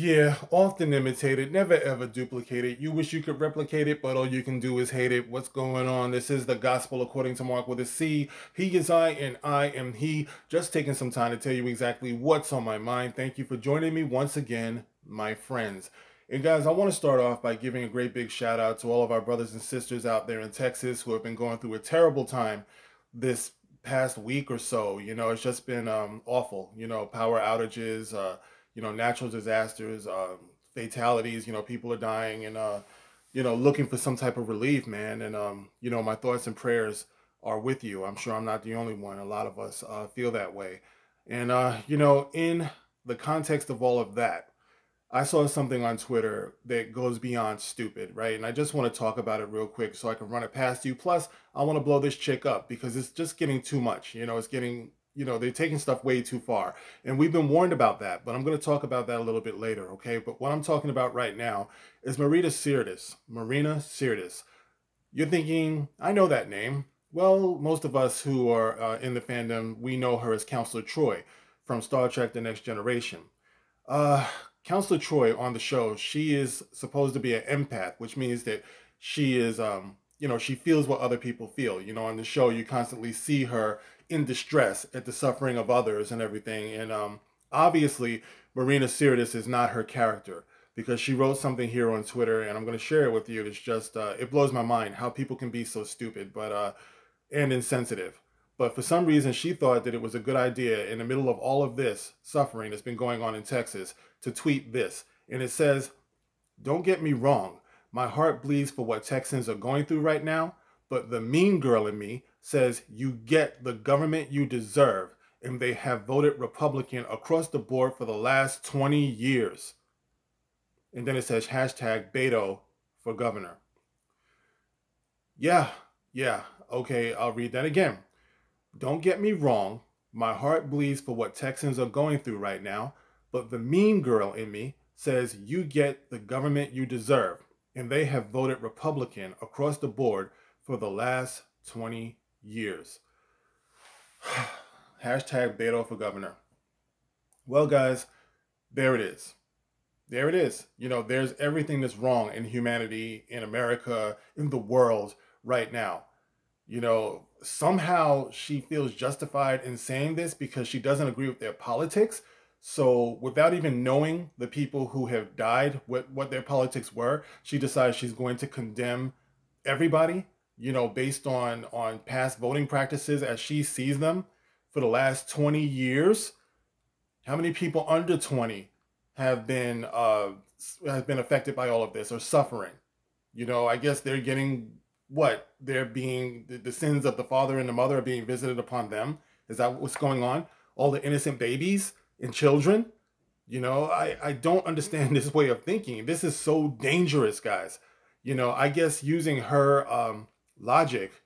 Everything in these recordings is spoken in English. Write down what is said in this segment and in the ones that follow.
Yeah, often imitated, never ever duplicated. You wish you could replicate it, but all you can do is hate it. What's going on? This is the gospel according to Mark with a C. He is I and I am he. Just taking some time to tell you exactly what's on my mind. Thank you for joining me once again, my friends. And guys, I want to start off by giving a great big shout out to all of our brothers and sisters out there in Texas who have been going through a terrible time this past week or so. It's just been awful. Power outages, natural disasters, fatalities. People are dying and looking for some type of relief, man. And my thoughts and prayers are with you. I'm sure I'm not the only one. A lot of us feel that way. And in the context of all of that, I saw something on Twitter that goes beyond stupid, right? And I just want to talk about it real quick so I can run it past you. Plus, I want to blow this chick up because it's just getting too much. It's getting, they're taking stuff way too far. And we've been warned about that, but I'm going to talk about that a little bit later, okay? But what I'm talking about right now is Marina Sirtis. Marina Sirtis. You're thinking, I know that name. Well, most of us who are in the fandom, we know her as Counselor Troy from Star Trek The Next Generation. Uh, Counselor Troy on the show, she is supposed to be an empath, which means that she is, she feels what other people feel. On the show, you constantly see her in distress at the suffering of others and everything. And obviously, Marina Sirtis is not her character because she wrote something here on Twitter, and I'm going to share it with you. It's just, it blows my mind how people can be so stupid, and insensitive. But for some reason, she thought that it was a good idea in the middle of all of this suffering that's been going on in Texas to tweet this. And it says, "Don't get me wrong. My heart bleeds for what Texans are going through right now. But the mean girl in me says you get the government you deserve. And they have voted Republican across the board for the last 20 years. And then it says hashtag Beto for governor. Yeah, okay, I'll read that again. Don't get me wrong, my heart bleeds for what Texans are going through right now, but the mean girl in me says you get the government you deserve, and they have voted Republican across the board for the last 20 years. Hashtag Beto for governor. Well, guys, there it is. There it is. There's everything that's wrong in humanity, in America, in the world right now. Somehow she feels justified in saying this because she doesn't agree with their politics. So without even knowing the people who have died, what their politics were, she decides she's going to condemn everybody, based on past voting practices as she sees them for the last 20 years. How many people under 20 have been affected by all of this or suffering? I guess they're getting what? They're being, the sins of the father and the mother are being visited upon them. Is that what's going on? All the innocent babies and children? I don't understand this way of thinking. This is so dangerous, guys. I guess using her logic,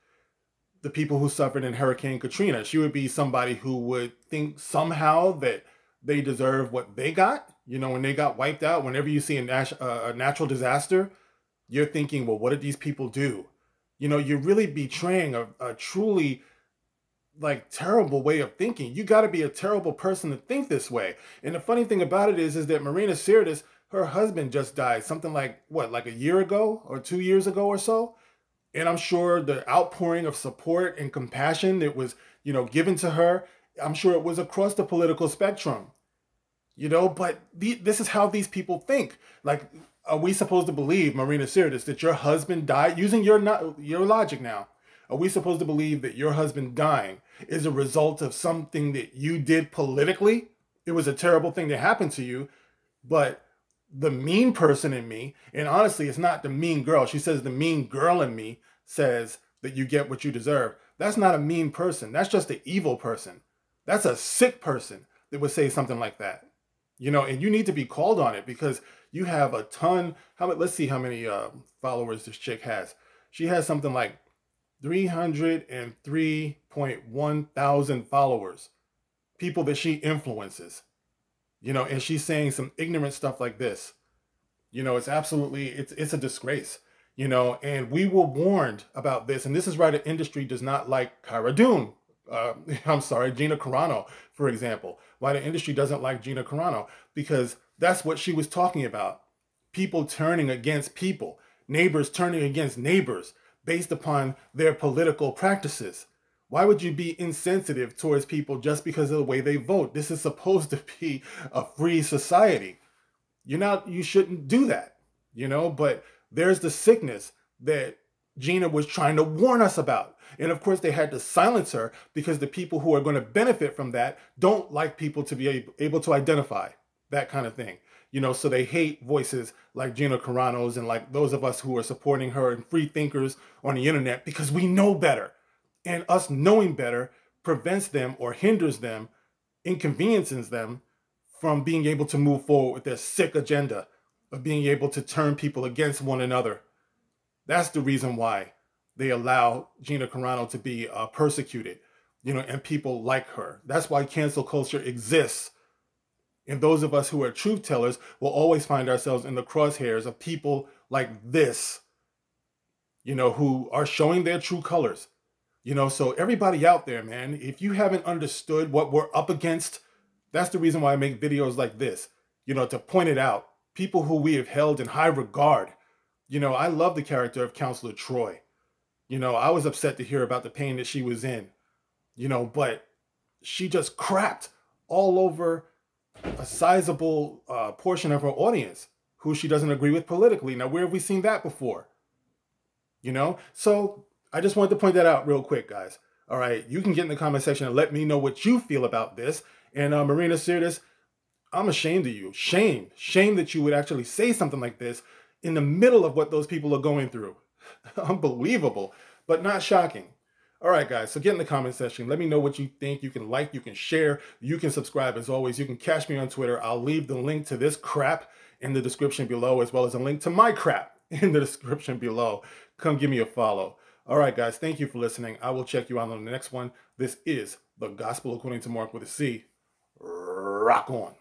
the people who suffered in Hurricane Katrina, she would be somebody who would think somehow that they deserve what they got. When they got wiped out, whenever you see a natural disaster, you're thinking, well, what did these people do? You're really betraying a truly terrible way of thinking. You got to be a terrible person to think this way. And the funny thing about it is that Marina Sirtis, her husband just died something like a year ago or 2 years ago or so. And I'm sure the outpouring of support and compassion that was, given to her, I'm sure it was across the political spectrum. But this is how these people think. Are we supposed to believe, Marina Sirtis, that your husband died? Using your logic now, are we supposed to believe that your husband dying is a result of something that you did politically? It was a terrible thing that happened to you, but the mean person in me, and honestly, it's not the mean girl. She says the mean girl in me says that you get what you deserve. That's not a mean person. That's just an evil person. That's a sick person that would say something like that. And you need to be called on it because you have a ton. Let's see how many followers this chick has. She has something like 303.1 thousand followers, people that she influences, and she's saying some ignorant stuff like this. It's absolutely, it's a disgrace, and we were warned about this. And this is why the industry does not like Cara Dune. Gina Carano, for example. Why the industry doesn't like Gina Carano, because That's what she was talking about. People turning against people, neighbors turning against neighbors based upon their political practices. Why would you be insensitive towards people just because of the way they vote? This is supposed to be a free society. You shouldn't do that, but there's the sickness that Gina was trying to warn us about. And of course, they had to silence her because the people who are going to benefit from that don't like people to be able to identify that kind of thing. So they hate voices like Gina Carano's and like those of us who are supporting her and free thinkers on the internet because we know better. And us knowing better prevents them or hinders them, inconveniences them from being able to move forward with their sick agenda of being able to turn people against one another. That's the reason why they allow Gina Carano to be persecuted, and people like her. That's why cancel culture exists. And those of us who are truth tellers will always find ourselves in the crosshairs of people like this, who are showing their true colors. So everybody out there, man, if you haven't understood what we're up against, that's the reason why I make videos like this, to point it out. People who we have held in high regard. I love the character of Counselor Troy. I was upset to hear about the pain that she was in, but she just crapped all over a sizable portion of her audience who she doesn't agree with politically. Now, where have we seen that before? So I just wanted to point that out real quick, guys. All right, you can get in the comment section and let me know what you feel about this. And Marina Sirtis, I'm ashamed of you. Shame that you would actually say something like this in the middle of what those people are going through. Unbelievable, but not shocking. All right, guys, so get in the comment section. Let me know what you think. You can like, you can share, you can subscribe. As always, you can catch me on Twitter. I'll leave the link to this crap in the description below, as well as a link to my crap in the description below. Come give me a follow. All right, guys, thank you for listening. I will check you out on the next one. This is The Gospel According to Mark with a C. Rock on.